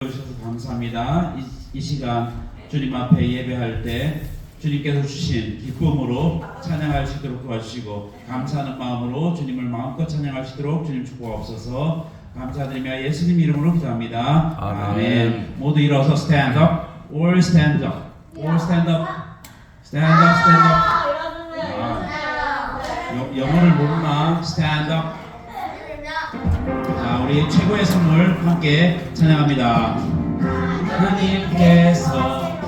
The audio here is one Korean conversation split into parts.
주셔서 감사합니다. 이 시간 주님 앞에 예배할 때 주님께서 주신 기쁨으로 찬양할 수 있도록 도와주시고 감사하는 마음으로 주님을 마음껏 찬양할 수 있도록 주님 축복하옵소서. 감사드리며 예수님 이름으로 기도합니다. 아멘. 모두 일어서 stand up, all stand up, all stand up, stand up, stand up. 영어를 모르나 stand up. 자, 우리 최고의 선물 함께 찬양합니다. 하나님께서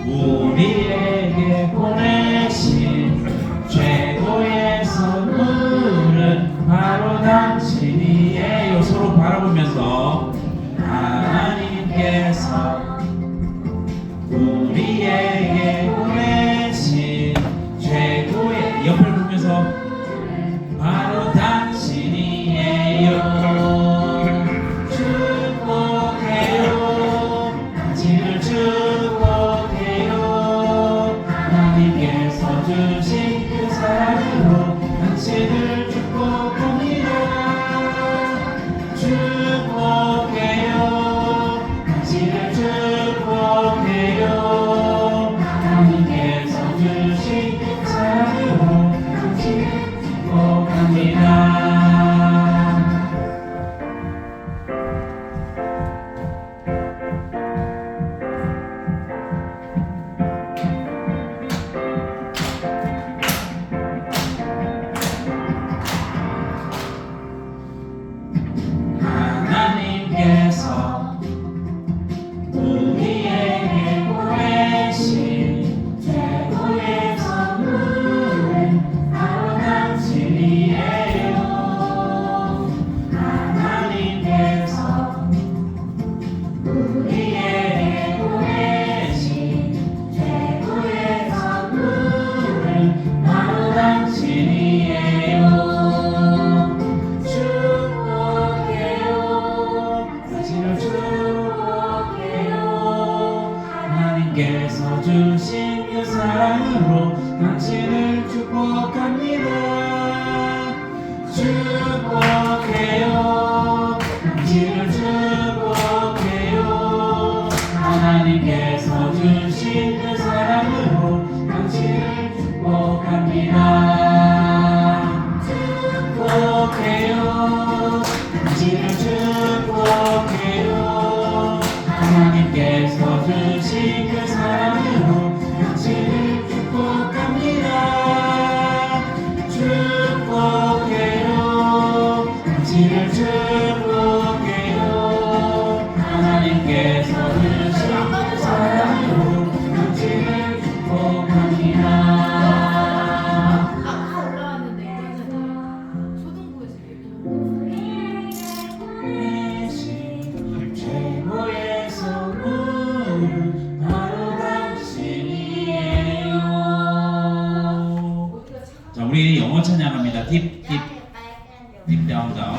우리에게 보내신 최고의 선물은 바로 당신이에요. 서로 바라보면서 하나님께서 우리에게 보내신 최고의, 옆을 보면서 바로 당신이에요. 축복해요. 당신을 축복해요. 하나님께서 주신 그 사랑으로 당신을 축복합니다. 축복해요. 당신을 축복해요. 하나님께서 주신 그 사랑으로 당신을 축복합니다. 하나님께서 우리에게 보내신 최고의 선물은 바로 당신이에요. 하나님께서 우리에게 보내신 최고의 선물은 바로 당신이에요. 당신을 축복해요. 하나님께서 주신 그 사랑으로 당신을 축복합니다. 축복해요. 당신을 축복해요. 하나님께서 주신 그 사랑으로 당신을 축복합니다. 축복해요. 당신을 축복해요. 하나님께서 주신 그 사랑으로 당신을 축복합니다. 축복해요. 당신을 축복해요. 하나님께서 주신 그 사랑으로 당신을 축복합니다. 최고의 선물은 바로 당신이에요. 자, 우리 영어 찬양합니다. 딥 다운 다운.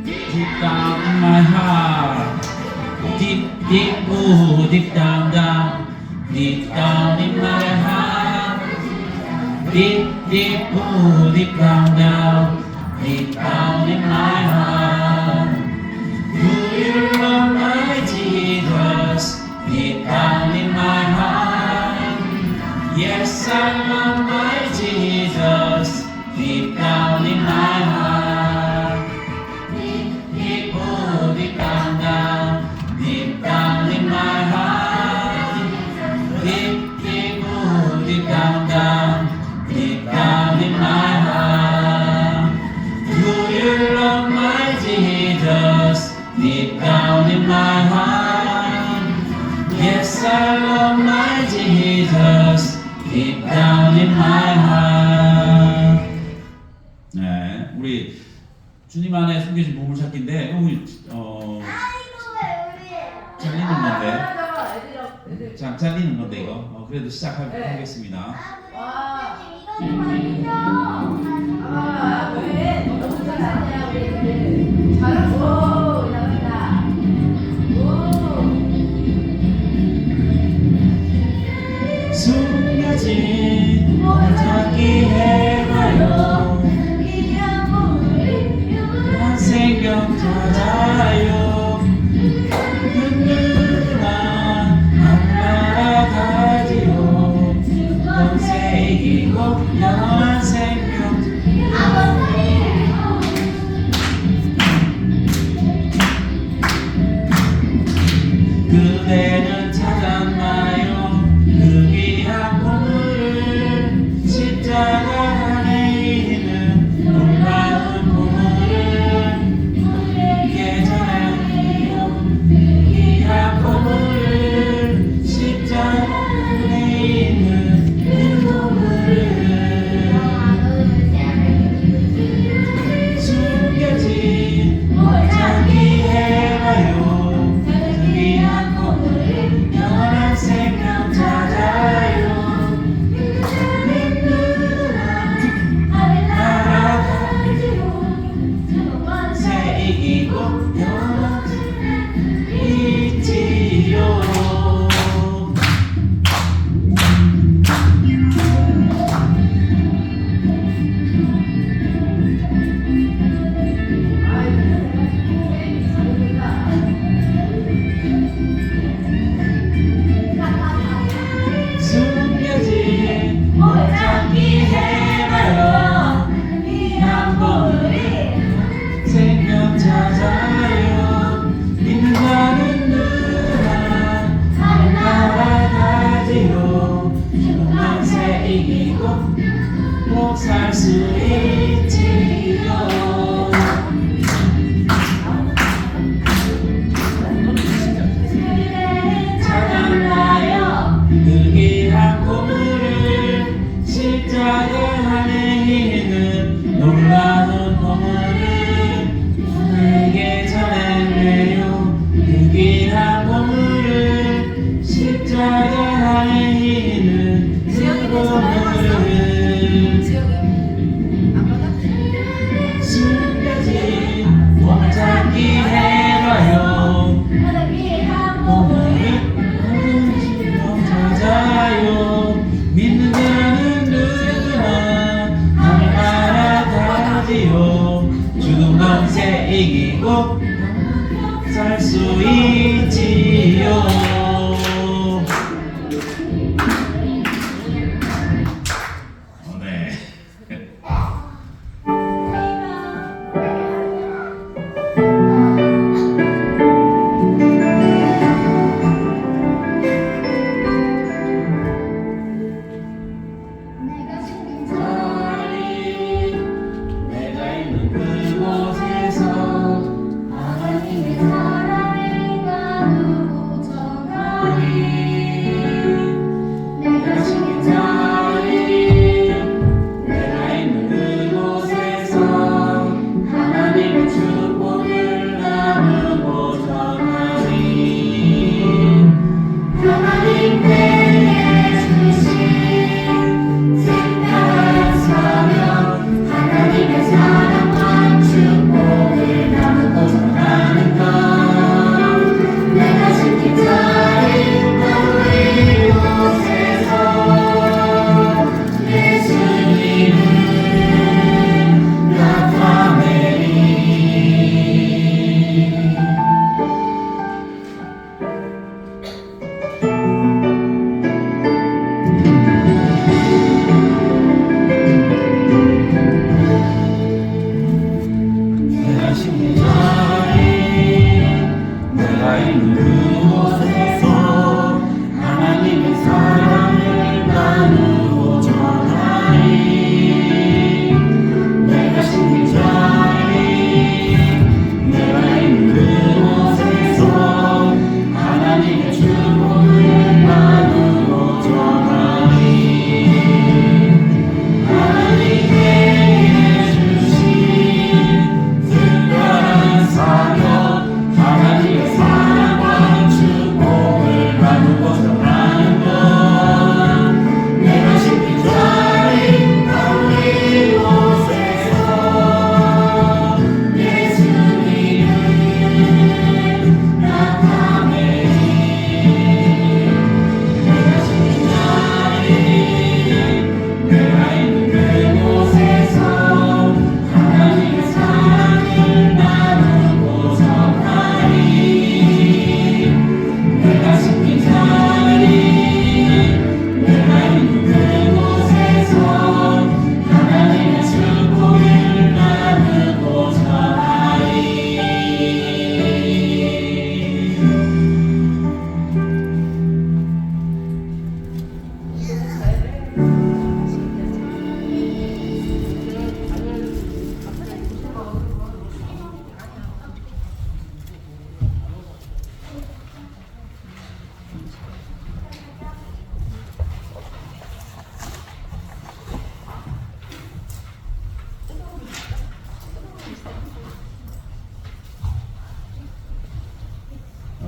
Deep down in my heart, deep down, deep down in my heart, deep down, deep down in my heart. Do you love my Jesus? Deep down in my heart. Yes, I love my Jesus. Deep down in my heart. Deep down, deep down in my heart. Deep down, deep down in my heart. Do you love my Jesus? Deep down in my heart. Yes, I love my Jesus. Deep down in my heart. 네, 우리 주님 안에 숨겨진 보물찾기인데 잘리는 건데. 자, 잘리는 건데 이거. 그래도 시작하겠습니다. 숨겨진 이기고 꼭 살 수 있지요. 찬양하여 그 귀한 보물을 십자가 안에 있는 놀라운 보물을 내게 전해내요. 그 귀한 보물을 십자가 안에 있는 그 보물을 숨겨진 몸잡기 해봐요. 보물을 찾아요. 믿는 자는 누구나 하늘 알아가지요. 죽음 검세 이기고 살 수 있지요. 네. 내가 있는 그곳에서 하나님의 사랑을 나누고 전하리. 내가 지킨 자리 내가 있는 그곳에서 하나님의 축복을 나누고 전하리. 하나님께 주신 특별한 사명, 하나님의 사랑과 축복을 나누고 전하는 것. 내가 지킨 자리 바로 이곳에서 예수님을 나타내리. 내가 심는 자리 내가 있는 그곳에서 하나님의 사랑을 나누고 전하리. 내가 심는 자리 내가 있는 그곳에서 하나님의 축복을 나누고 전하리. 하나님께 주신 특별한 사명, 하나님의 사랑과 축복을 나누고 전하는 것. 내가 심긴 자리 바로 이곳에서 예수님을 나타내리. 내가 심긴 자리 내가 있는 그곳에서 하나님의 사랑을 나누고 전하리. 내가 심긴 자리 내가 있는 그곳에서 하나님의 축복을 나누고 전하리.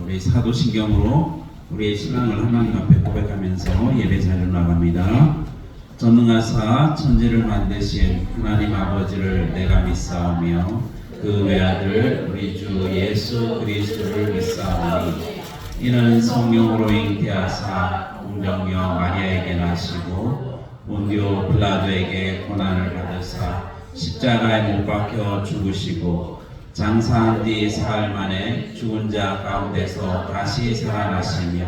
우리 사도신경으로 우리의 신앙을 하나님 앞에 고백하면서 예배 자리로 나갑니다. 전능하사 천지를 만드신 하나님 아버지를 내가 믿사오며 그 외아들 우리 주 예수 그리스도를 믿사오니 이는 성령으로 잉태하사 운정녀 마리아에게 나시고 본디오 빌라도에게 고난을 받으사 십자가에 못 박혀 죽으시고 장사한 뒤 사흘 만에 죽은 자 가운데서 다시 살아나시며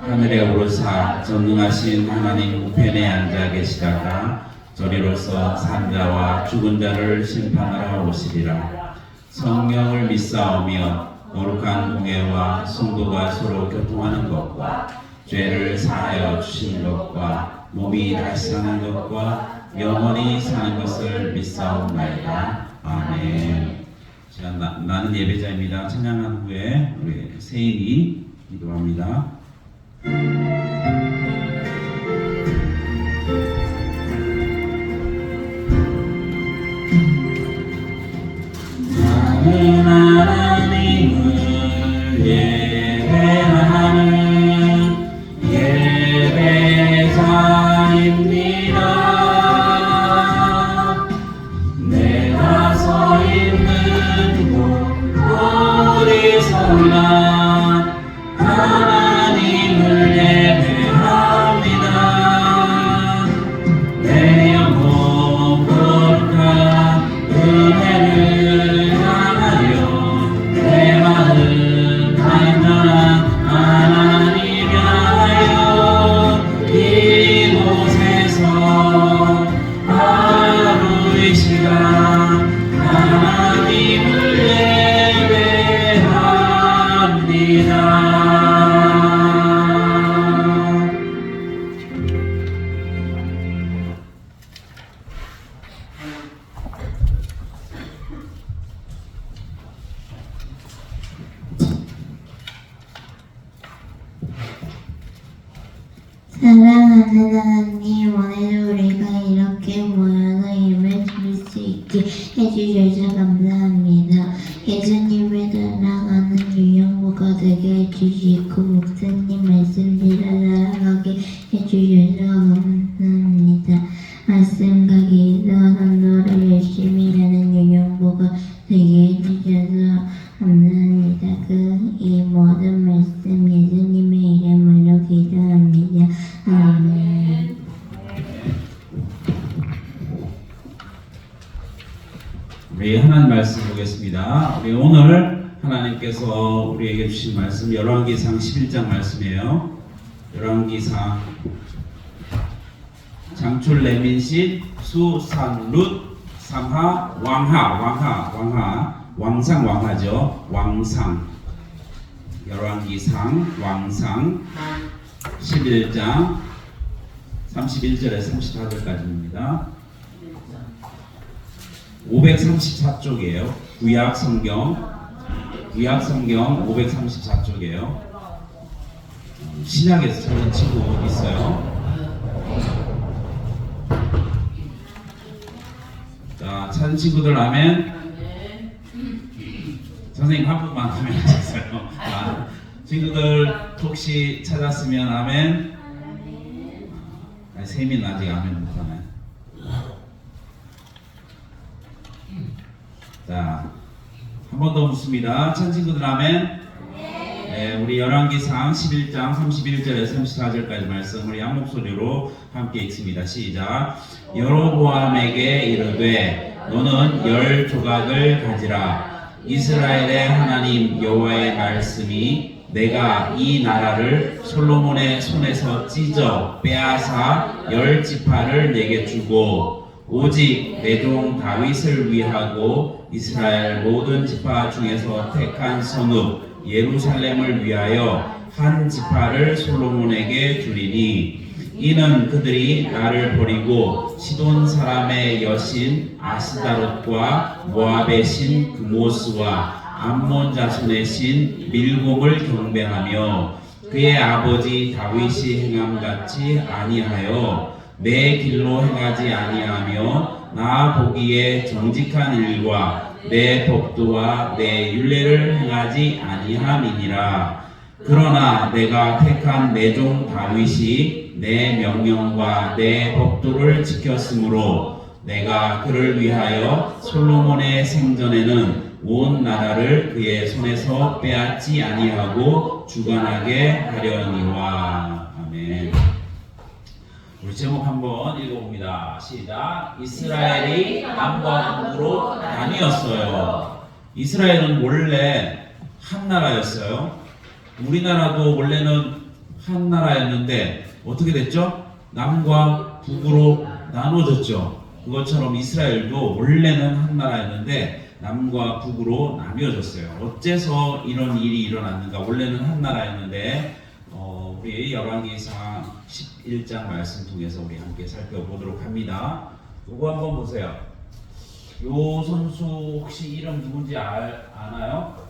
하늘에 오르사 전능하신 하나님 우편에 앉아 계시다가 저리로서 산자와 죽은 자를 심판하러 오시리라. 성령을 믿사오며 거룩한 공예와 성도가 서로 교통하는 것과 죄를 사하여 주시는 것과 몸이 다시 사는 것과 영원히 사는 것을 믿사옵나이다. 아멘. 자, 나는 예배자입니다. 찬양한 후에 우리 세인이 기도합니다. 나는 하나님을 예배하는 예배자입니다. 내가 서 있는 곳 어디서나 하나님을 예배합니다. 내 영혼 거룩한 은혜를 향하여 내 마음 간절한 하나님 향하여 이곳에서 하루 이 시간 하나님을 예배합니다. 사랑하는 하나님, 오늘도 우리가 이렇게 모여서 예배 드릴 수 있게 해주셔서 감사합니다. 예수님을 따라가는 유영부가 되게 해주시고 목사님 말씀대로 살아가게 해주셔서 감사합니다. 말씀과 기도 선도를 열심히 하는 유영부가 되게 해주셔서 감사합니다. 이 모든 말씀 예수님의 이름으로 기도합니다. 아멘. 우리 하나님 말씀 보겠습니다. 우리 오늘 하나님께서 우리에게 주신 말씀 열왕기상 11장 말씀이에요. 열왕기상 장출 레민신 수산룻 삼하 왕상 왕하죠. 왕상 열왕기상 왕상 11장 31절에서 34절까지입니다. 534쪽이에요. 구약 성경 534쪽이에요. 신약에서 찾은 친구 있어요. 자, 찾은 친구들 아멘. 선생님 한 분만 하면 되겠어요. 아, 친구들 혹시 찾았으면 아멘. 아니, 세민 아직 아멘 못하네. 자, 한 번 더 묻습니다. 찾은 친구들 아멘. 네, 우리 열왕기상 11장 31절에서 34절까지 말씀을 양목소리로 함께 읽습니다. 시작. 여로보암에게 이르되 너는 10조각을 가지라. 이스라엘의 하나님 여호와의 말씀이 내가 이 나라를 솔로몬의 손에서 찢어 빼앗아 10지파를 내게 주고 오직 내 종 다윗을 위하고 이스라엘 모든 지파 중에서 택한 성읍 예루살렘을 위하여 한 지파를 솔로몬에게 주리니 이는 그들이 나를 버리고 시돈 사람의 여신 아스다롯과 모압의 신 그모스와 암몬 자손의 신 밀곰을 경배하며 그의 아버지 다윗이 행함같이 아니하여 내 길로 행하지 아니하며 나 보기에 정직한 일과 내 법도와 내 율례를 행하지 아니함이니라. 그러나 내가 택한 내 종 다윗이 내 명령과 내 법도를 지켰으므로 내가 그를 위하여 솔로몬의 생전에는 온 나라를 그의 손에서 빼앗지 아니하고 주관하게 하려니와. 아멘. 우리 제목 한번 읽어봅니다. 시작. 이스라엘이 남과 북으로 나뉘었어요. 이스라엘은 원래 한 나라였어요. 우리나라도 원래는 한 나라였는데 어떻게 됐죠? 남과 북으로 나눠졌죠. 그것처럼 이스라엘도 원래는 한 나라였는데 남과 북으로 나뉘어졌어요. 어째서 이런 일이 일어났는가? 원래는 한 나라였는데 우리 열왕기상 11장 말씀 통해서 우리 함께 살펴보도록 합니다. 요거 한번 보세요. 요 선수 혹시 이름 누군지 아나요?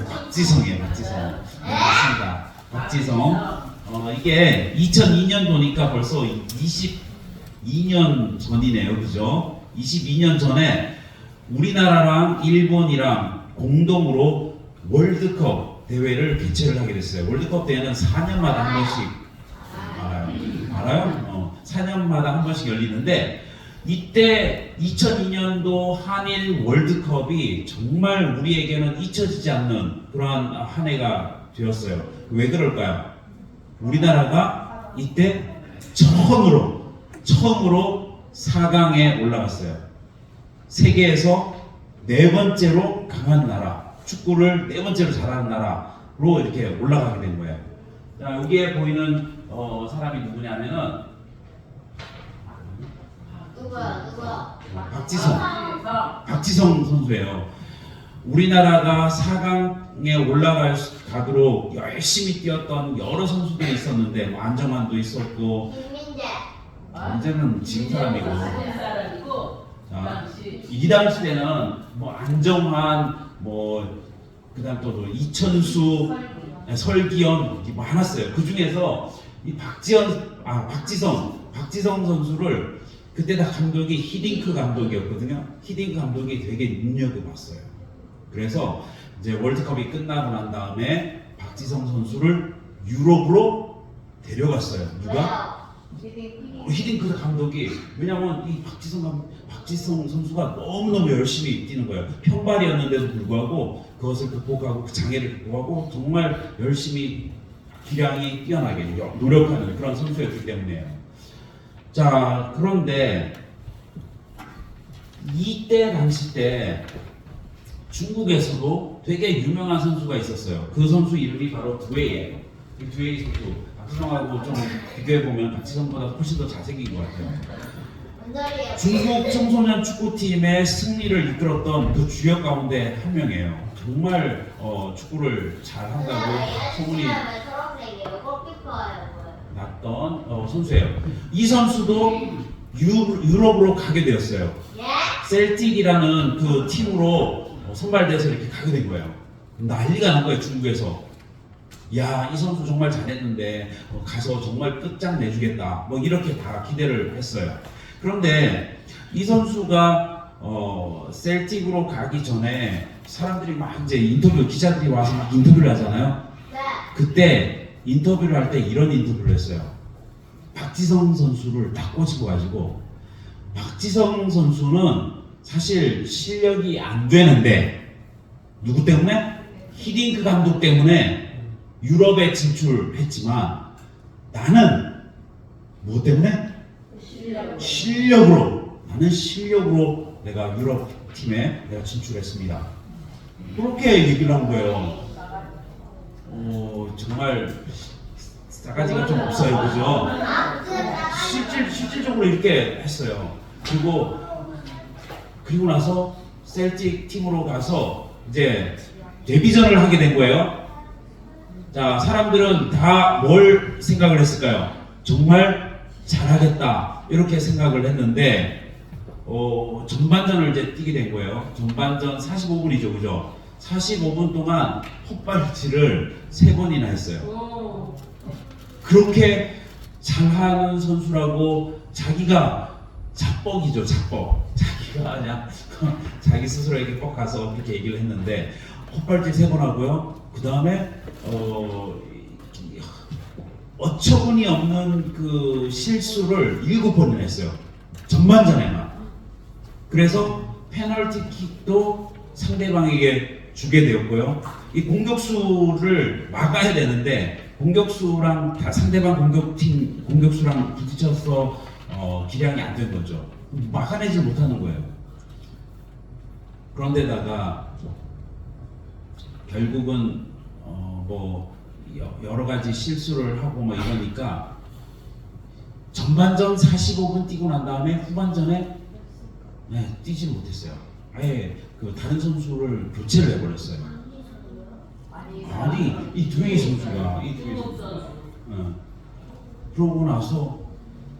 박지성이에요. 박지성. 네, 맞습니다. 박지성. 이게 2002년도니까 벌써 22년 전이네요. 그죠? 22년 전에 우리나라랑 일본이랑 공동으로 월드컵 대회를 개최를 하게 됐어요. 월드컵 대회는 4년마다 한 번씩 알아요? 4년마다 한 번씩 열리는데 이때 2002년도 한일 월드컵이 정말 우리에게는 잊혀지지 않는 그러한 한 해가 되었어요. 왜 그럴까요? 우리나라가 이때 처음으로 4강에 올라갔어요. 세계에서 네 번째로 강한 나라, 축구를 네 번째로 잘하는 나라로 이렇게 올라가게 된 거예요. 자, 여기에 보이는 사람이 누구냐면은 누구야? 박지성 선수예요. 우리나라가 4강에 올라가도록 열심히 뛰었던 여러 선수들이 있었는데 뭐 안정환도 있었고 김민재. 이제는 지금 사람이고 이 당시 때는 뭐 안정환 뭐 그다음 또 이천수 설기현 이렇게 많았어요. 그 중에서 이 박지성 선수를 그때 다 감독이 히딩크 감독이었거든요. 히딩크 감독이 되게 눈여겨봤어요. 그래서 이제 월드컵이 끝나고 난 다음에 박지성 선수를 유럽으로 데려갔어요. 누가? 히딩크 감독이. 왜냐면 이 박지성 선수가 너무너무 열심히 뛰는 거예요. 평발이었는데도 불구하고 그것을 극복하고 그 장애를 극복하고 정말 열심히 기량이 뛰어나게 노력하는 그런 선수였기 때문에요. 자, 그런데 이때 당시 때 중국에서도 되게 유명한 선수가 있었어요. 그 선수 이름이 바로 두웨이예요. 이 두웨이 선수 박지성하고 좀 비교해 보면 박지성보다 훨씬 더 잘생긴 것 같아요. 중국 청소년 축구팀의 승리를 이끌었던 그 주역 가운데 한 명이에요. 정말 축구를 잘한다고 소문이 났던 선수예요. 이 선수도 유럽으로 가게 되었어요. 셀틱이라는 그 팀으로 선발돼서 이렇게 가게 된 거예요. 난리가 난 거예요. 중국에서. 야, 이 선수 정말 잘했는데 가서 정말 끝장내주겠다. 뭐 이렇게 다 기대를 했어요. 그런데 이 선수가 셀틱으로 가기 전에 사람들이 막 이제 기자들이 와서 막 인터뷰를 하잖아요. 그때 인터뷰를 할 때 이런 인터뷰를 했어요. 박지성 선수를 딱 꼬집어 가지고 박지성 선수는 사실 실력이 안 되는데 누구 때문에? 히딩크 감독 때문에 유럽에 진출했지만 나는 뭐 때문에? 나는 실력으로 내가 유럽 팀에 내가 진출했습니다. 그렇게 얘기를 한 거예요. 정말 싸가지가 좀 없어요, 그죠? 실질적으로 이렇게 했어요. 그리고 나서 셀틱 팀으로 가서 이제 데뷔전을 하게 된 거예요. 자, 사람들은 다 뭘 생각을 했을까요? 정말 잘하겠다 이렇게 생각을 했는데 전반전을 이제 뛰게 된 거예요. 전반전 45분이죠, 그죠? 45분 동안 헛발질을 3번이나 했어요. 그렇게 잘하는 선수라고 자기가 자뻑이죠, 자뻑. 자기가 그냥 자기 스스로에게 꼭 가서 그렇게 얘기를 했는데 헛발질 3번 하고요. 그 다음에 어처구니 없는 그 실수를 7번이나 했어요. 전반전에만. 그래서 페널티킥도 상대방에게 주게 되었고요. 이 공격수를 막아야 되는데 공격수랑 상대방 공격수랑 부딪혀서 기량이 안 된 거죠. 막아내지 못하는 거예요. 그런데다가 결국은 뭐 여러 가지 실수를 하고 뭐 이러니까 전반전 45분 뛰고 난 다음에 후반전에 뛰지 못했어요. 아예 그 다른 선수를 교체를 해버렸어요. 아니 이 두행이 선수가 그러고 나서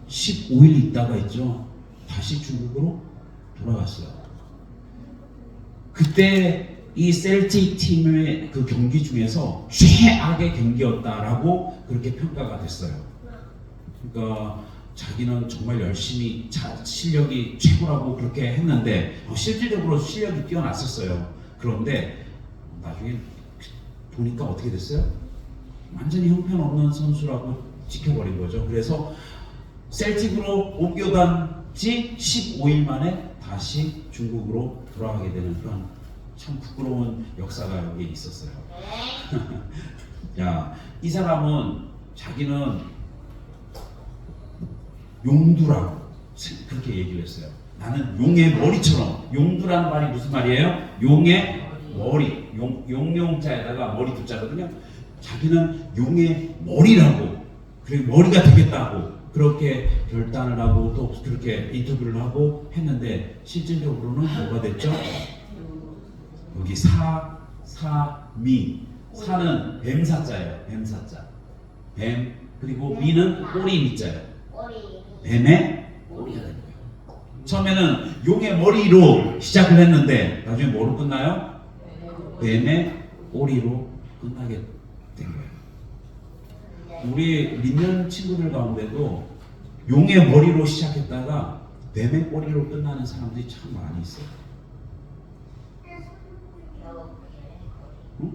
15일 있다가 있죠. 다시 중국으로 돌아갔어요. 그때 이 셀틱 팀의 그 경기 중에서 최악의 경기였다라고 그렇게 평가가 됐어요. 그러니까 자기는 정말 열심히 실력이 최고라고 그렇게 했는데 실질적으로 실력이 뛰어났었어요. 그런데 나중에 보니까 어떻게 됐어요? 완전히 형편없는 선수라고 지켜버린 거죠. 그래서 셀틱으로 옮겨간 지 15일 만에 다시 중국으로 돌아가게 되는 그런 참 부끄러운 역사가 여기 있었어요. 야, 이 사람은 자기는 용두라고 그렇게 얘기를 했어요. 나는 용의 머리처럼. 용두라는 말이 무슨 말이에요? 용의 머리. 용자에다가 머리 두자거든요. 자기는 용의 머리라고, 그리고 머리가 되겠다고 그렇게 결단을 하고 또 그렇게 인터뷰를 하고 했는데 실질적으로는 뭐가 됐죠? 여기 사미. 사는 뱀사자예요. 뱀사자. 뱀. 그리고 미는 꼬리 미자예요. 뱀의 꼬리가 된 거예요. 처음에는 용의 머리로 시작을 했는데 나중에 뭐로 끝나요? 뱀의 꼬리로 끝나게 된 거예요. 우리 믿는 친구들 가운데도 용의 머리로 시작했다가 뱀의 꼬리로 끝나는 사람들이 참 많이 있어요. 응?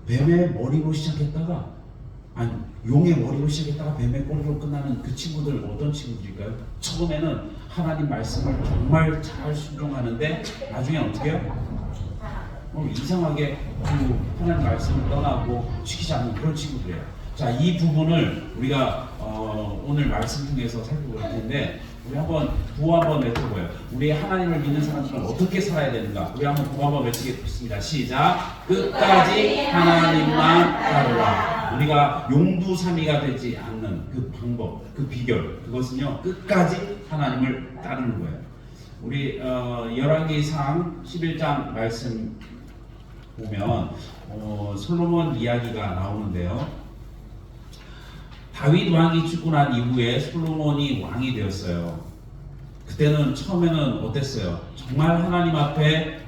뱀의 머리로 시작했다가 용의 머리로 시작했다가 뱀의 꼬리로 끝나는 그 친구들 어떤 친구들일까요? 처음에는 하나님 말씀을 정말 잘 순종하는데 나중에 어떻게 해요? 이상하게 그 하나님 말씀을 떠나고 지키지 않는 그런 친구들이에요. 자, 이 부분을 우리가 오늘 말씀 통해서 살펴볼 텐데 우리 한번 구호 한번 외쳐보요. 우리 하나님을 믿는 사람들은 어떻게 살아야 되는가? 우리 한번 구호 한번 외치겠습니다. 시작. 끝까지 하나님만 따르라. 우리가 용두사미가 되지 않는 그 방법, 그 비결, 그것은요 끝까지 하나님을 따르는 거예요. 우리 열왕기상 11장 말씀 보면 솔로몬 이야기가 나오는데요. 다윗 왕이 죽고 난 이후에 솔로몬이 왕이 되었어요. 그때는 처음에는 어땠어요? 정말 하나님 앞에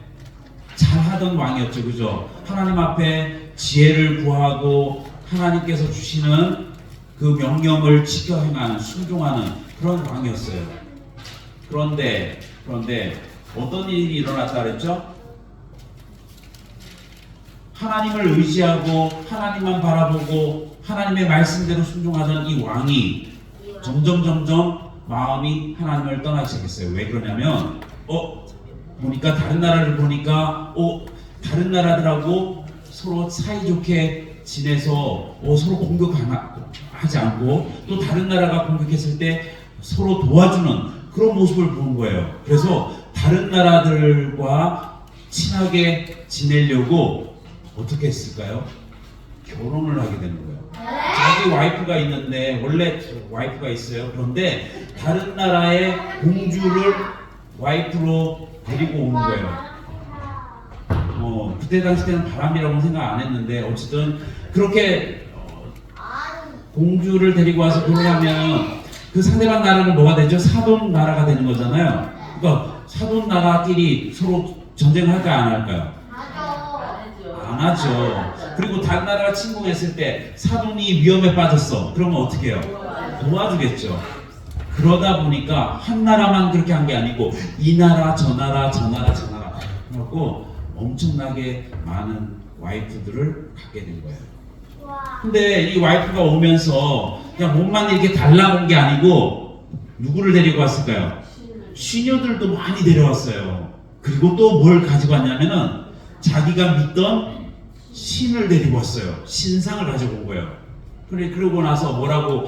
잘하던 왕이었죠, 그죠? 하나님 앞에 지혜를 구하고 하나님께서 주시는 그 명령을 지켜 행하는, 순종하는 그런 왕이었어요. 그런데 어떤 일이 일어났다 그랬죠? 하나님을 의지하고 하나님만 바라보고 하나님의 말씀대로 순종하던 이 왕이 점점 마음이 하나님을 떠나기 시작했어요. 왜 그러냐면 보니까 다른 나라를 보니까 다른 나라들하고 서로 사이좋게 지내서 서로 공격하지 않고 또 다른 나라가 공격했을 때 서로 도와주는 그런 모습을 본 거예요. 그래서 다른 나라들과 친하게 지내려고 어떻게 했을까요? 결혼을 하게 되는 거예요. 자기 와이프가 있는데 원래 와이프가 있어요. 그런데 다른 나라의 공주를 와이프로 데리고 오는 거예요. 그때 당시 때는 바람이라고 생각 안 했는데 어쨌든 그렇게 공주를 데리고 와서 결혼하면 그 상대방 나라는 뭐가 되죠? 사돈 나라가 되는 거잖아요. 그러니까 사돈 나라끼리 서로 전쟁을 할까요? 안 할까요? 안 하죠. 그리고 다른 나라가 침공했을 때 사돈이 위험에 빠졌어. 그러면 어떻게 해요? 도와주겠죠. 그러다 보니까 한 나라만 그렇게 한 게 아니고 이 나라 저 나라 그래갖고 엄청나게 많은 와이프들을 갖게 된 거예요. 근데 이 와이프가 오면서 그냥 몸만 이렇게 달라온 게 아니고 누구를 데리고 왔을까요? 시녀들도 많이 데려왔어요. 그리고 또 뭘 가지고 왔냐면은 자기가 믿던 신을 데리고 왔어요. 신상을 가지고 온 거예요. 그러고 나서 뭐라고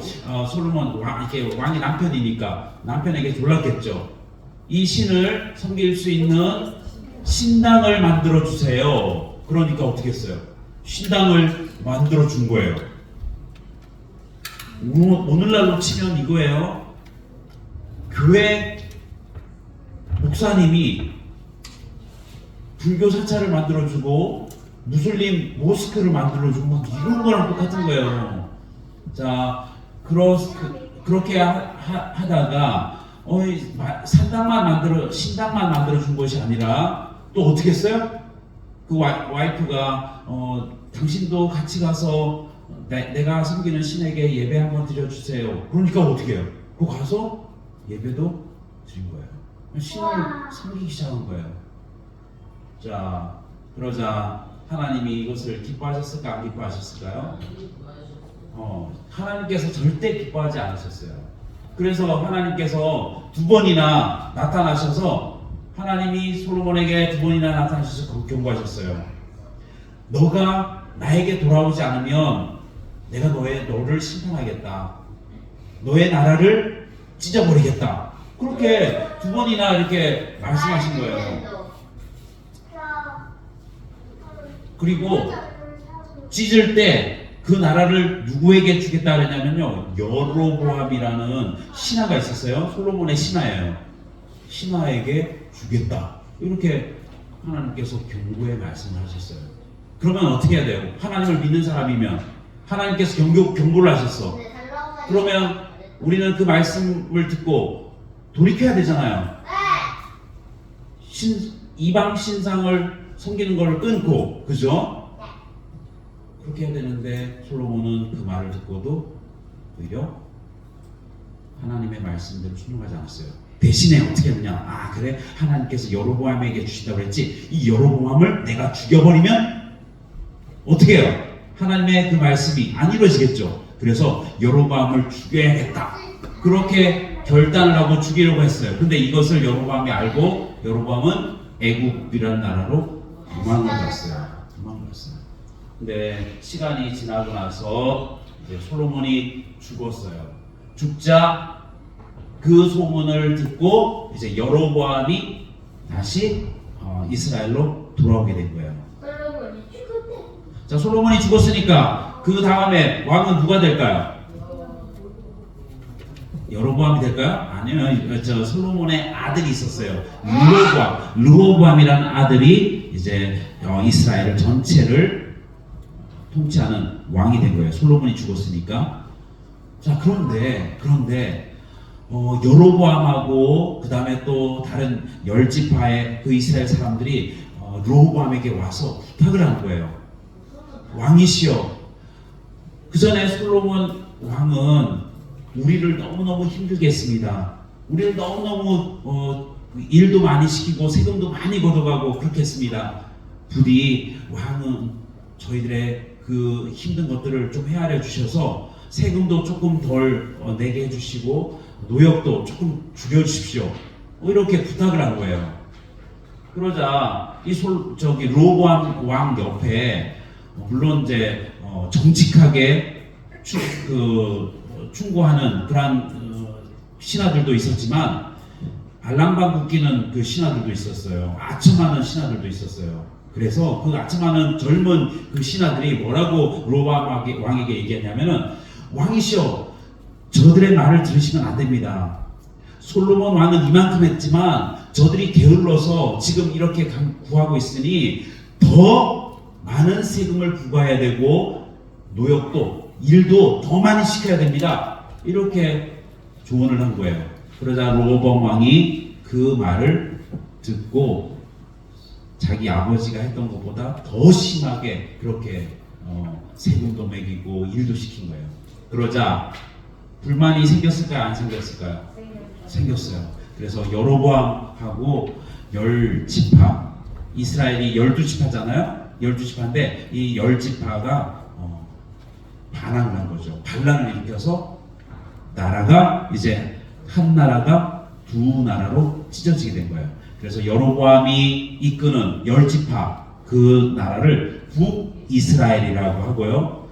솔로몬 이렇게 왕이 남편이니까 남편에게 졸랐겠죠. 이 신을 섬길 수 있는 신당을 만들어 주세요. 그러니까 어떻게 했어요? 신당을 만들어 준 거예요. 오늘날로 치면 이거예요. 교회 목사님이 불교 사찰을 만들어 주고 무슬림 모스크를 만들어주고 막 이런 거랑 똑같은 거예요. 자, 그렇게 하다가 신당만 만들어 준 것이 아니라 또 어떻게 했어요? 그 와이프가 당신도 같이 가서 내가 섬기는 신에게 예배 한번 드려주세요. 그러니까 어떻게 해요? 그 가서 예배도 드린 거예요. 신을 섬기기 시작한 거예요. 자, 그러자 하나님이 이것을 기뻐하셨을까 안 기뻐하셨을까요? 하나님께서 절대 기뻐하지 않으셨어요. 그래서 하나님께서 두 번이나 나타나셔서 하나님이 솔로몬에게 두 번이나 나타나셔서 경고하셨어요. 너가 나에게 돌아오지 않으면 내가 너를 심판하겠다. 너의 나라를 찢어버리겠다. 그렇게 두 번이나 이렇게 말씀하신 거예요. 그리고 찢을 때 그 나라를 누구에게 주겠다 그랬냐면요, 여로보암이라는 신하가 있었어요. 솔로몬의 신하예요. 신하에게 주겠다. 이렇게 하나님께서 경고의 말씀을 하셨어요. 그러면 어떻게 해야 돼요? 하나님을 믿는 사람이면 하나님께서 경고를 하셨어. 그러면 우리는 그 말씀을 듣고 돌이켜야 되잖아요. 이방 신상을 섬기는 걸 끊고, 그죠? 그렇게 해야 되는데 솔로몬은 그 말을 듣고도 오히려 하나님의 말씀대로 순종하지 않았어요. 대신에 어떻게 했느냐? 그래, 하나님께서 여로보암에게 주신다고 했지. 이 여로보암을 내가 죽여버리면 어떻게 해요? 하나님의 그 말씀이 안 이루어지겠죠. 그래서 여로보암을 죽여야겠다. 그렇게 결단을 하고 죽이려고 했어요. 근데 이것을 여로보암이 알고 여로보암은 애굽이라는 나라로 도망을 갔어요. 근데 시간이 지나고 나서 이제 솔로몬이 죽었어요. 죽자 그 소문을 듣고 이제 여로보암이 다시 이스라엘로 돌아오게 된 거예요. 솔로몬이 죽었대. 자, 솔로몬이 죽었으니까 그 다음에 왕은 누가 될까요? 여로보암이 될까요? 아니요. 솔로몬의 아들이 있었어요. 르호보암이라는 아들이 이제 이스라엘 전체를 통치하는 왕이 된 거예요. 솔로몬이 죽었으니까. 자, 그런데 여로보암하고 그 다음에 또 다른 10지파의 그 이스라엘 사람들이 르호보암에게 와서 부탁을 한 거예요. 왕이시여, 그 전에 솔로몬 왕은 우리를 너무너무 힘들게 했습니다. 우리를 너무너무 일도 많이 시키고 세금도 많이 걷어가고 그렇게 했습니다. 부디 왕은 저희들의 그 힘든 것들을 좀 헤아려 주셔서 세금도 조금 덜 내게 해주시고 노역도 조금 줄여주십시오. 이렇게 부탁을 한 거예요. 그러자 르호보암 왕 옆에 물론 이제 정직하게 충고하는 그런 신하들도 있었지만 알랑방 웃기는 그 신하들도 있었어요. 아첨하는 신하들도 있었어요. 그래서 그 아첨하는 젊은 그 신하들이 뭐라고 르호보암 왕에게 얘기했냐면은, 왕이시여, 저들의 말을 들으시면 안 됩니다. 솔로몬 왕은 이만큼 했지만 저들이 게을러서 지금 이렇게 구하고 있으니 더 많은 세금을 부과해야 되고 노역도 일도 더 많이 시켜야 됩니다. 이렇게 조언을 한 거예요. 그러자 르호보암 왕이 그 말을 듣고 자기 아버지가 했던 것보다 더 심하게 그렇게 세금도 매기고 일도 시킨 거예요. 그러자 불만이 생겼을까요? 안 생겼을까요? 생겼어요. 그래서 여로보암하고 10지파, 이스라엘이 12지파잖아요. 12지파인데 이 10지파가 반항을 한 거죠. 반란을 일으켜서 나라가 이제 한 나라가 두 나라로 찢어지게 된 거예요. 그래서 여로보암이 이끄는 10지파 그 나라를 북이스라엘이라고 하고요.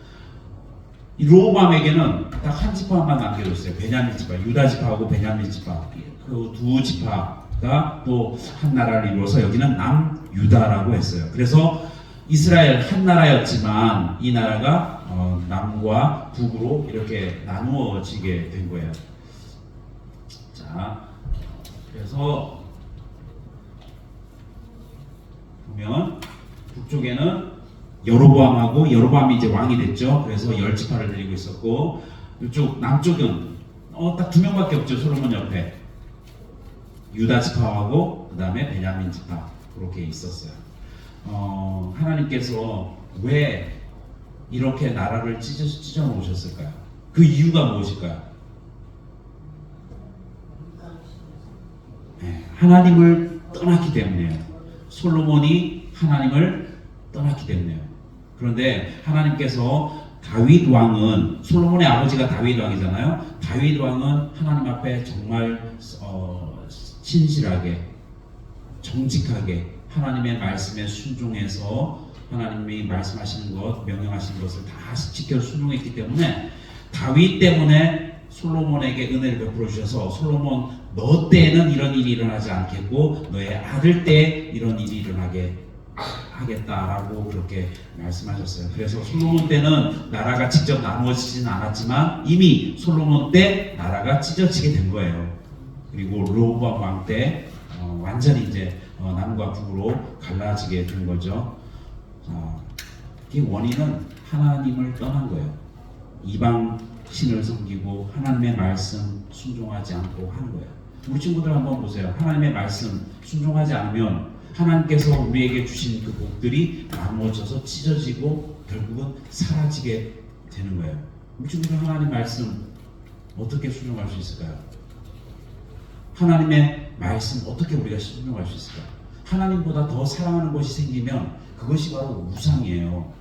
이 르호보암에게는 딱 한 지파만 남겨뒀어요. 베냐민 지파, 유다 지파하고 베냐민 지파, 그 두 지파가 또 한 나라를 이루어서 여기는 남유다라고 했어요. 그래서 이스라엘 한 나라였지만 이 나라가 남과 북으로 이렇게 나누어지게 된 거예요. 자, 그래서 보면 북쪽에는 여로보암하고 여로보암이 이제 왕이 됐죠. 그래서 열 지파를 데리고 있었고 이쪽 남쪽은 딱 두 명밖에 없죠. 솔로몬 옆에 유다 지파하고 그 다음에 베냐민 지파 그렇게 있었어요. 하나님께서 왜 이렇게 나라를 찢어 놓으셨을까요? 그 이유가 무엇일까요? 네, 하나님을 떠났기 때문에요. 솔로몬이 하나님을 떠났기 때문에요. 그런데 하나님께서 다윗 왕은 솔로몬의 아버지가 다윗 왕이잖아요. 다윗 왕은 하나님 앞에 정말 신실하게 정직하게 하나님의 말씀에 순종해서 하나님이 말씀하시는 것, 명령하신 것을 다 지켜 순종했기 때문에 다윗 때문에 솔로몬에게 은혜를 베풀어 주셔서 솔로몬 너 때에는 이런 일이 일어나지 않겠고 너의 아들 때에 이런 일이 일어나게 하겠다라고 그렇게 말씀하셨어요. 그래서 솔로몬 때는 나라가 직접 나누어지지는 않았지만 이미 솔로몬 때 나라가 찢어지게 된 거예요. 그리고 르호보암 왕 때 완전히 이제 남과 북으로 갈라지게 된 거죠. 이 원인은 하나님을 떠난 거예요. 이방 신을 섬기고 하나님의 말씀 순종하지 않고 하는 거예요. 우리 친구들 한번 보세요. 하나님의 말씀 순종하지 않으면 하나님께서 우리에게 주신 그 복들이 나누어져서 찢어지고 결국은 사라지게 되는 거예요. 우리 친구들 하나님 말씀 어떻게 순종할 수 있을까요? 하나님의 말씀 어떻게 우리가 순종할 수 있을까요? 하나님보다 더 사랑하는 것이 생기면 그것이 바로 우상이에요.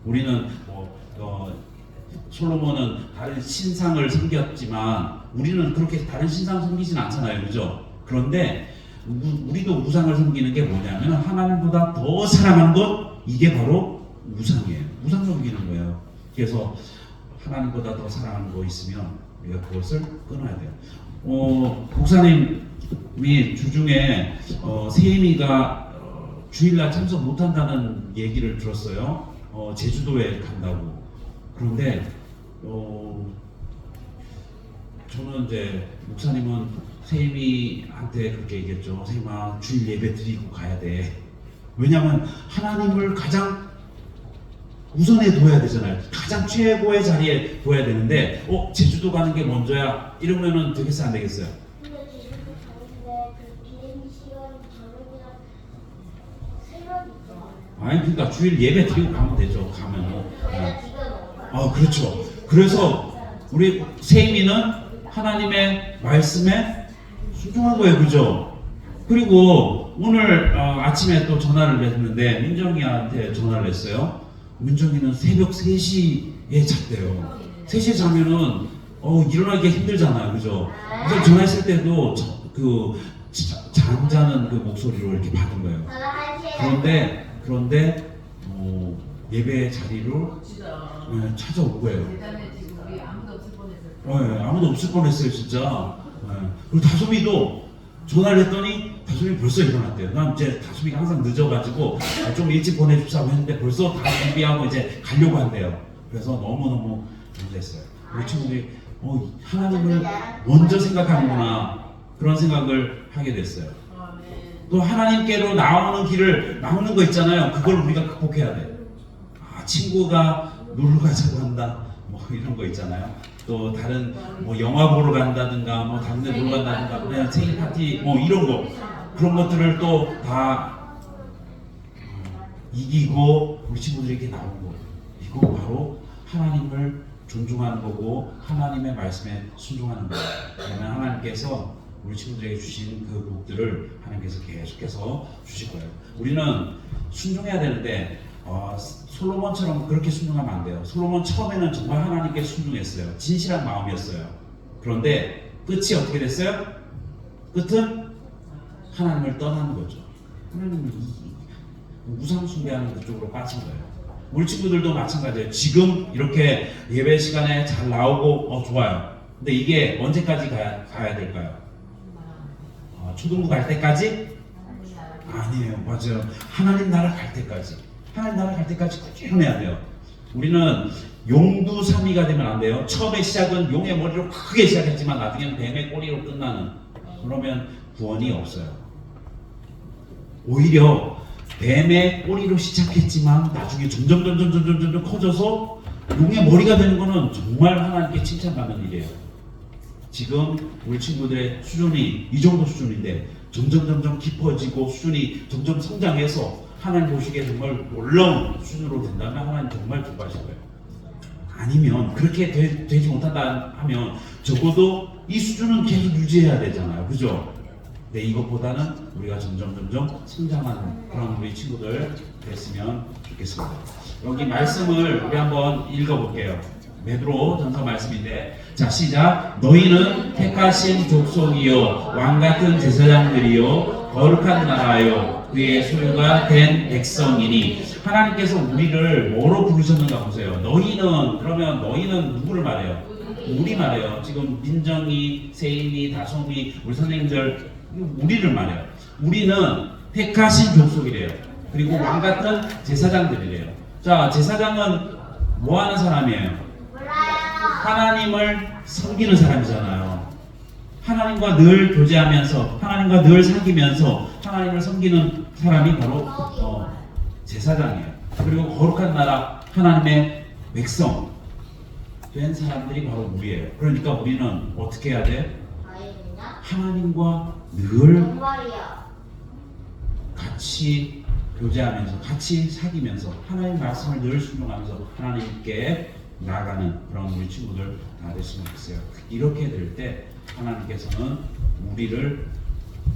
우리는 솔로몬은 다른 신상을 섬겼지만 우리는 그렇게 다른 신상 섬기진 않잖아요, 그죠? 그런데 우리도 우상을 섬기는 게 뭐냐면 하나님보다 더 사랑하는 것, 이게 바로 우상이에요. 우상 섬기는 거예요. 그래서 하나님보다 더 사랑하는 거 있으면 우리가 그것을 끊어야 돼요. 목사님이 주중에 세임이가 주일날 참석 못한다는 얘기를 들었어요. 제주도에 간다고. 그런데 저는 이제 목사님은 세임이한테 그렇게 얘기했죠. 세임아 주일 예배 드리고 가야 돼. 왜냐하면 하나님을 가장 우선에 둬야 되잖아요. 가장 최고의 자리에 둬야 되는데 제주도 가는 게 먼저야 이러면은 되겠어요 안 되겠어요? 근데 제주도 가는데 그 비행기 시간 저녁이랑 새벽이 있어. 아니 그러니까 주일 예배 드리고 가면 되죠. 가면은. 내가 집에 넣어. 그렇죠. 그래서 우리 세임이는 하나님의 말씀에 순종한 거예요, 그죠? 그리고 오늘 아침에 또 전화를 했는데 민정이한테 전화를 했어요. 민정이는 새벽 3시에 잤대요. 3시에 자면은 일어나기가 힘들잖아요, 그죠? 그래서 전화했을 때도 잠자는 그 목소리로 이렇게 받은 거예요. 그런데 예배 자리로 찾아온 거예요. 지금 우리 아무도 없을 뻔했어요. 아무도 없을 뻔했어요, 진짜. 그리고 다솜이도 전화를 했더니 다솜이 벌써 일어났대요. 난 이제 다솜이가 항상 늦어가지고 좀 일찍 보내주자고 했는데 벌써 다 준비하고 이제 가려고 한대요. 그래서 너무너무 놀랐어요. 우리 친구들이 하나님을 먼저 생각하는구나 그런 생각을 하게 됐어요. 또 하나님께로 나오는 길을 막는 거 있잖아요. 그걸 우리가 극복해야 돼. 친구가 놀러 가자고 한다. 뭐 이런 거 있잖아요. 또 다른 뭐 영화 보러 간다든가 뭐 다른 데 놀러 간다든가 그냥 생일 파티 뭐 이런 거 그런 것들을 또 다 이기고 우리 친구들에게 나온 거 이거 바로 하나님을 존중하는 거고 하나님의 말씀에 순종하는 거예요. 그러면 하나님께서 우리 친구들에게 주신 그 복들을 하나님께서 계속해서 주실 거예요. 우리는 순종해야 되는데 솔로몬처럼 그렇게 순종하면 안 돼요. 솔로몬 처음에는 정말 하나님께 순종했어요. 진실한 마음이었어요. 그런데 끝이 어떻게 됐어요? 끝은 하나님을 떠나는 거죠. 하나님을 우상 숭배하는 그쪽으로 빠진 거예요. 우리 친구들도 마찬가지예요. 지금 이렇게 예배 시간에 잘 나오고 좋아요. 근데 이게 언제까지 가야 될까요? 초등부 갈 때까지? 아니에요. 맞아요. 하나님 나라 갈 때까지. 하나님 나라 갈 때까지 꾸준히 해야 돼요. 우리는 용두삼이가 되면 안 돼요. 처음에 시작은 용의 머리로 크게 시작했지만 나중에는 뱀의 꼬리로 끝나는. 그러면 구원이 없어요. 오히려 뱀의 꼬리로 시작했지만 나중에 점점 커져서 용의 머리가 되는 거는 정말 하나님께 칭찬받는 일이에요. 지금 우리 친구들의 수준이 이 정도 수준인데 점점 깊어지고 수준이 점점 성장해서 하나님 보시기에 정말 놀라운 수준으로 된다면 하나님 정말 기뻐하실 거예요. 아니면 그렇게 되지 못한다 하면 적어도 이 수준은 계속 유지해야 되잖아요. 그죠? 근데 이것보다는 우리가 점점 성장하는 그런 우리 친구들 됐으면 좋겠습니다. 여기 말씀을 우리 한번 읽어볼게요. 베드로 전서 말씀인데, 자 시작. 너희는 택하신 족속이요 왕같은 제사장들이요 거룩한 나라요 그의 소유가 된 백성이니. 하나님께서 우리를 뭐로 부르셨는가 보세요. 너희는, 그러면 너희는 누구를 말해요? 우리 말해요. 지금 민정이, 세인이, 다솜이, 우리 선생님들 우리를 말해요. 우리는 택하신 족속이래요. 그리고 왕같은 제사장들이래요. 자, 제사장은 뭐 하는 사람이에요? 하나님을 섬기는 사람이잖아요. 하나님과 늘 교제하면서, 하나님과 늘 사귀면서 하나님을 섬기는 사람이 바로 제사장이에요. 그리고 거룩한 나라, 하나님의 백성 된 사람들이 바로 우리예요. 그러니까 우리는 어떻게 해야 돼? 하나님과 늘 같이 교제하면서, 같이 사귀면서, 하나님 말씀을 늘 순종하면서 하나님께 나아가는 그런 우리 친구들 다 됐으면 좋겠어요. 이렇게 될 때 하나님께서는 우리를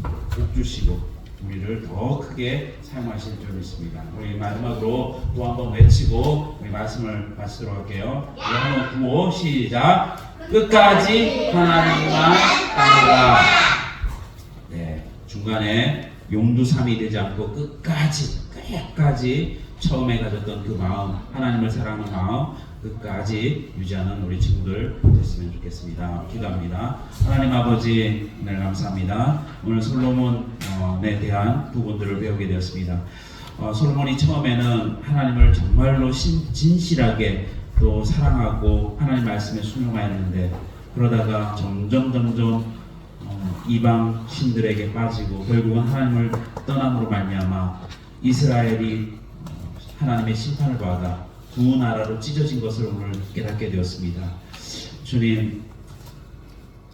복 주시고 우리를 더 크게 사용하실 줄 믿습니다. 우리 마지막으로 또 한번 외치고 우리 말씀을 마치도록 할게요. 우리 한번 구호 시작. 끝까지 하나님만 따르라. 네, 중간에 용두삼이 되지 않고 끝까지 처음에 가졌던 그 마음, 하나님을 사랑하는 마음 끝까지 유지하는 우리 친구들 됐으면 좋겠습니다. 기도합니다. 하나님 아버지, 오늘 감사합니다. 오늘 솔로몬에 대한 부분들을 배우게 되었습니다. 솔로몬이 처음에는 하나님을 정말로 진실하게 또 사랑하고 하나님 말씀에 순종하였는데, 그러다가 점점 이방 신들에게 빠지고 결국은 하나님을 떠남으로 말미암아 이스라엘이 하나님의 심판을 받아 두 나라로 찢어진 것을 오늘 깨닫게 되었습니다. 주님,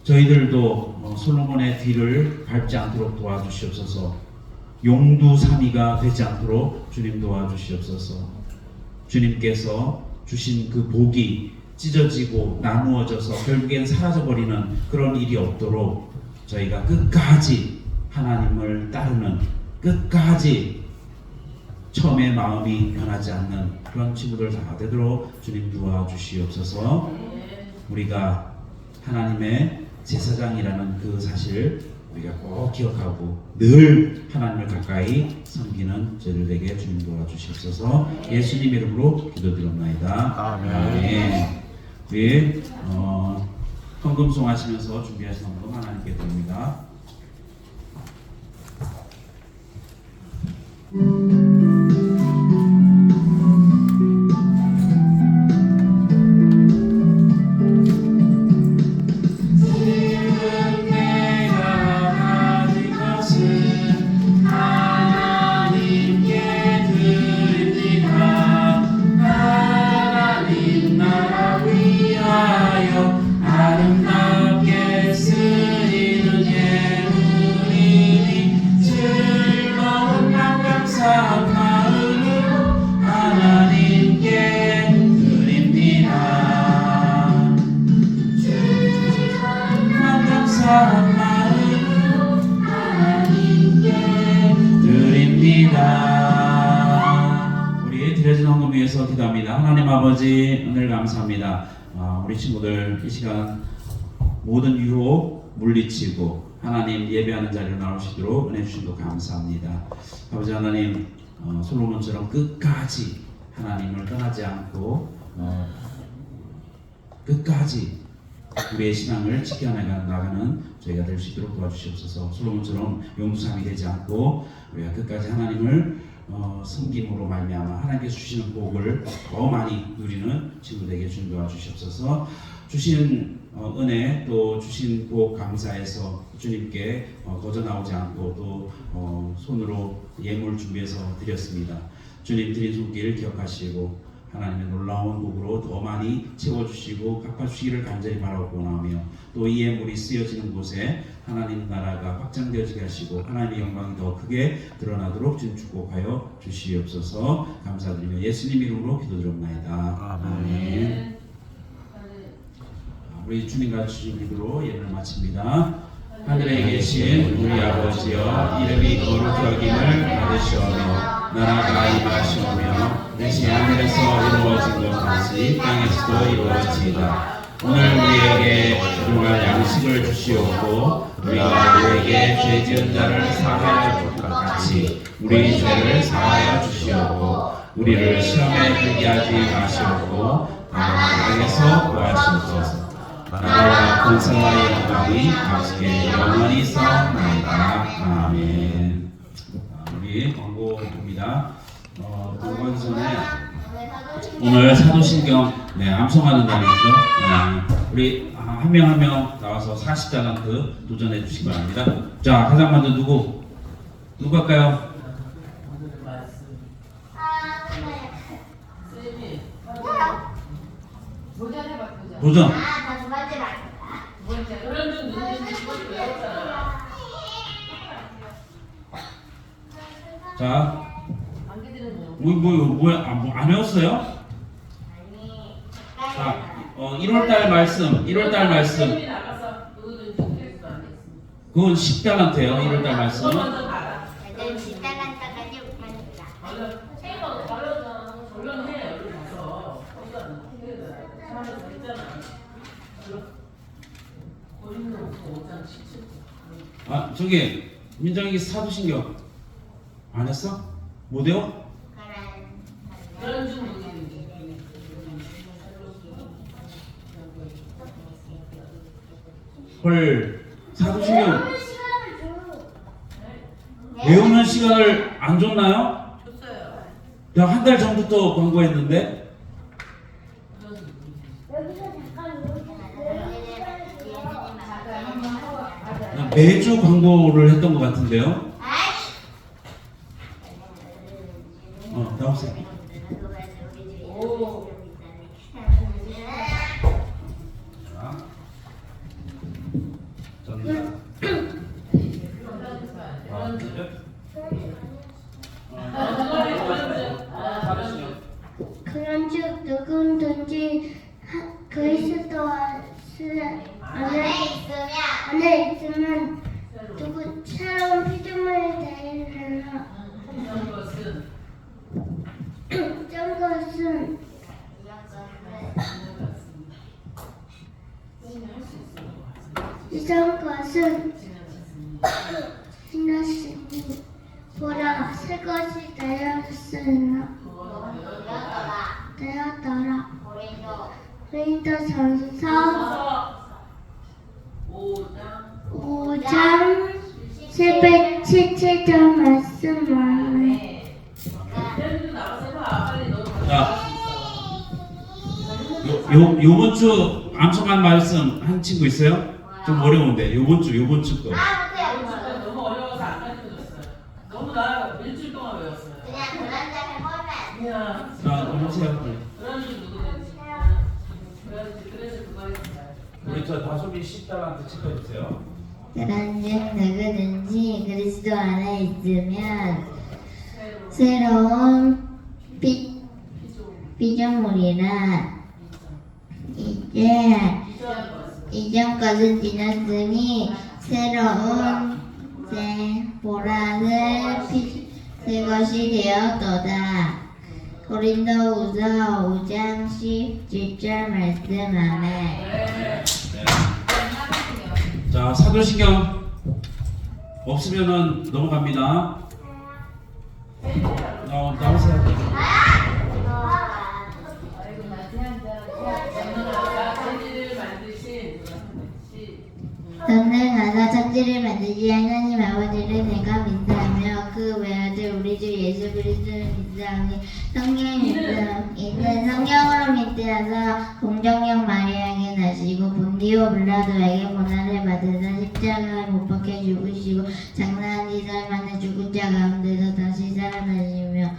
저희들도 솔로몬의 뒤를 밟지 않도록 도와주시옵소서. 용두사미가 되지 않도록 주님 도와주시옵소서. 주님께서 주신 그 복이 찢어지고 나누어져서 결국엔 사라져버리는 그런 일이 없도록 저희가 끝까지 하나님을 따르는, 끝까지 처음에 마음이 변하지 않는 그런 친구들 다 되도록 주님 도와주시옵소서. 우리가 하나님의 제사장이라는 그 사실 우리가 꼭 기억하고 늘 하나님을 가까이 섬기는 저희들 되게 주님 도와주시옵소서. 예수님 이름으로 기도드립니다. 아멘. 우리 헌금송 하시면서 준비하신 헌금 하나님께 드립니다. 우리 드려진 헌금 위해서 기도합니다. 하나님 아버지, 오늘 감사합니다. 우리 친구들 이 시간 모든 유혹 물리치고 하나님 예배하는 자리로 나오시도록 은혜 주신 것 감사합니다. 아버지 하나님, 솔로몬처럼 끝까지 하나님을 떠나지 않고 끝까지 우리의 신앙을 지켜나가는 저희가 될 수 있도록 도와주시옵소서. 솔로몬처럼 용두삼이 되지 않고 우리가 끝까지 하나님을 섬김으로 말미암아 하나님께서 주시는 복을 더 많이 누리는 친구들에게 주님 도와주시옵소서. 주신 은혜 또 주신 복 감사해서 주님께 거저 나오지 않고 또 손으로 예물 준비해서 드렸습니다. 주님 드린 손길 기억하시고 하나님의 놀라운 복으로 더 많이 채워주시고 갚아주시기를 간절히 바라고 원하며 또 이 예물이 쓰여지는 곳에 하나님 나라가 확장되어지게 하시고 하나님의 영광이 더 크게 드러나도록 주님 축복하여 주시옵소서. 감사드리며 예수님 이름으로 기도드립니다. 아멘. 우리 주님과 주신 기도로 예배를 마칩니다. 하늘에 계신 우리 아버지여, 이름이 거룩히 여김을 받으시오며 나라가 임하시오며 뜻이 하늘에서 이루어진 것 같이 땅에서도 이루어지이다. 오늘 우리에게 일용할 양식을 주시옵고 우리가 우리에게 죄 지은 자를 사하여 줄 것 같이 우리 죄를 사하여 주시옵고 우리를 시험에 들게 하지 마시옵고 다만 악에서 구하시옵소서. 나라와 권세와 영광이 아버지께 영원히 있사옵나이다. 아멘. 우리 광고 봅니다. 광고 전에 오늘 사도신경 암송하는 날이죠. 우리 한 명 한 명 나와서 40달란트 도전해 주시기 바랍니다. 자, 가장 먼저 누구 할까요? 도전해봐. 도전. 나 두 번째 말. 그런 좀 눈이 좀 외웠잖아. 자, 관계들은 안 외웠어요? 아니. 자, 1월달 말씀. 선생님이 나가서 누구든지 테스트 안 했습니다. 그건 10달란트예요. 1월달 말씀. 그거 먼저 가라. 애들 집단한다까지 못합니다. 얼른 해. 얼른 가서. 사람을 다 했잖아. 고린도 5장 17절. 아, 저기 민정이 사도신경 안 했어? 못 외워? 그런 중 누구든지. 헐, 사도신경 외우는 시간을 줘. 외우는 시간을 안 줬나요? 줬어요. 내가 한 달 전부터 광고했는데 여기서 잠깐 나 매주 광고를 했던 것 같은데요. 나오세요. 오. 자, 전달. 그런즉 누구든지 그리스도 안에 있으면 누구 새로운 피조물이 되리라. 이전 것은 지났으니 보라 새 것이 되었으나 되었더라. 고린도전서 5장 777절 말씀을 자, 요번 주 암송한 말씀 한 친구 있어요? 좀 어려운데 요번 주 거. 너무 어려워서 안 가르쳐줬어요. 너무 나 일주일 동안 외웠어요. 그냥 자, 오세요. 그런 줄 누구든지. 그래서 그거 했어요. 우리 저 다솜이 10달한테 체크해 주세요. 그런즉 누구든지 그리스도 안에 있으면 새로운 피조물이라 이제 이전 것은 지났으니 새로운 보라색 새 것이 되었도다. 고린도후서 5장 17절 말씀하네. 자, 사도신경 없으면은 넘어갑니다. 나오세요. 너는 가서 천지를 만드신 하나님 아버지를 내가 믿사하며 그 외아들 우리 주 예수 그리스도를 믿사하니 성경에 믿음 이는 성경으로 믿으라서 동정령 마리아에게 나시고 본디오 빌라도에게 고난을 받으사 십자가에 못 박혀 죽으시고 장사한 지 사흘 만에 죽은 자 가운데서 다시 살아나시며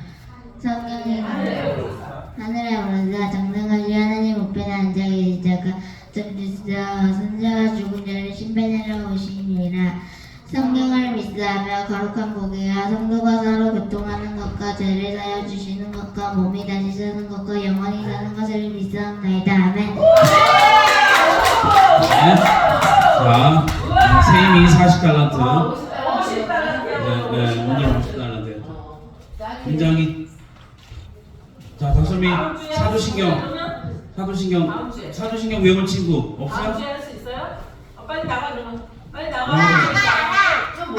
성경에 하늘에 오르사 정능하시 하나님 우편에 앉아 계시다가 좀 주시어 선자가 죽은 자를 심판하러 오시니라. 성경을 믿사하며 거룩한 복이야 성도가 서로 교통하는 것과 죄를 사여 주시는 것과 몸이 다시 사는 것과 영원히 사는 것을 믿사옵나이다. 아멘. 네. 자, 세임이 40달란트. 50달란트. 네, 오늘 50달란트. 굉장히. 자, 다솜이 사도신경 외울 친구 다음 없어요? 주에 할 수 있어요? 빨리 나가 그러면. 빨리 나가. 좀 못.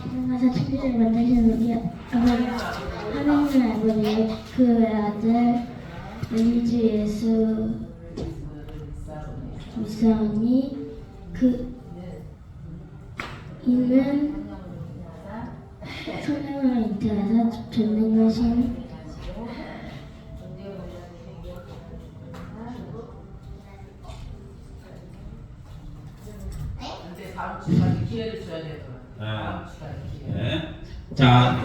하나님께서 천지를 만드신 우리 하나님 아버지 그 외아들 우리 주 예수 믿사오니 그 이는 성령을 잉태하사 전능하신 근데 다음 주까지 기회를 줘야 돼요. 다음 주까지 기회. 네. 자,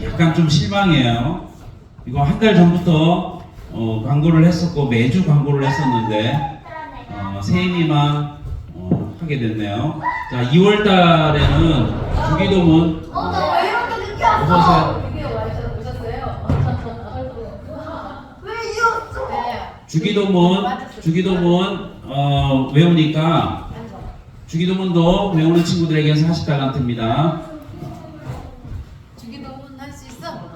약간 좀 실망해요. 이거 한 달 전부터 광고를 했었고 매주 광고를 했었는데 세임이만 하게 됐네요. 자, 2월 달에는 주기도문 어서오세요. 주기도문 외우니까 주기도문도 외우는 친구들에게 40달란트입니다. 주기도문 할 수 있어?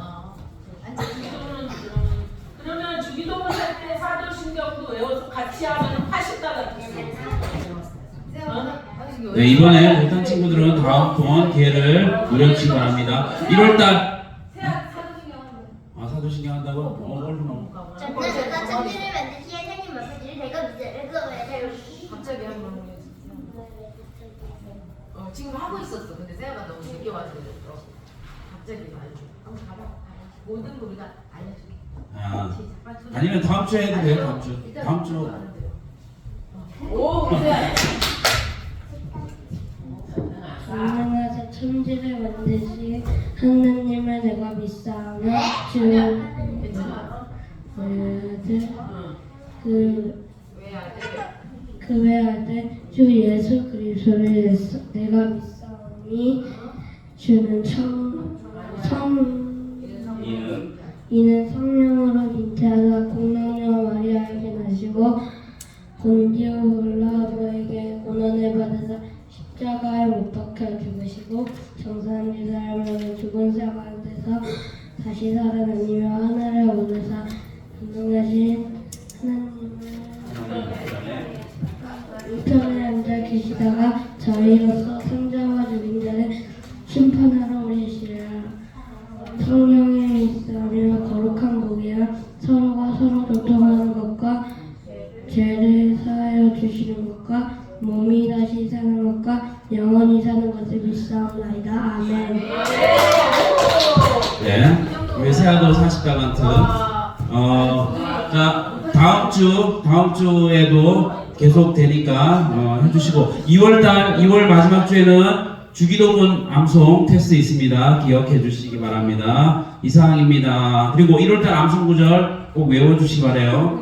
그러면 주기도문 할 때 사도신경도 외워서 같이 하면 80달란트. 네, 이번에 못한 친구들은 다음 번 기회를 노려주시기 바랍니다. 1월달 사도신경 한다고? 얼른 전능하사 천지를 만드신 하나님 아버지를 내가 믿으라 그 외아들 갑자기 한 번. 지금 하고 있었어. 근데 세아가 너무 늦게 와서 그랬어. 갑자기 말해줘. 한번 가봐. 모든 거 우리가 알려줄게. 아니면 다음 주에 해도 돼요. 다음 주. 오, 그래. 전능하사 천지를 만드신 하나님을 내가 믿사오며 주 괜찮아. 외아들 왜 아들? 그 외아들 주 예수 그리스도를 내가 믿사오니 주는 이는 성령으로 잉태하사 공동녀 마리아에게 나시고 본디오 빌라도에게 고난을 받으사 십자가에 못 박혀 죽으시고 장사한 지 사흘 만에 죽은 자 가운데서 다시 살아나시며 하늘에 오르사 전능하신 하나님을 우편에 앉아 계시다가 저희로서 승자와 죽인 자를 심판하러 오시리라. 성령에 있으며 거룩한 복이야 서로가 서로 교통하는 것과 죄를 사하여 주시는 것과 몸이 다시 사는 것과 영원히 사는 것을 믿사옵나이다. 아멘. 네, 외세아도 40달란트. 자, 다음 주에도 계속 되니까 해주시고 2월 마지막 주에는 주기도문 암송 테스트 있습니다. 기억해 주시기 바랍니다. 이상입니다. 그리고 1월달 암송 구절 꼭 외워주시기 바래요.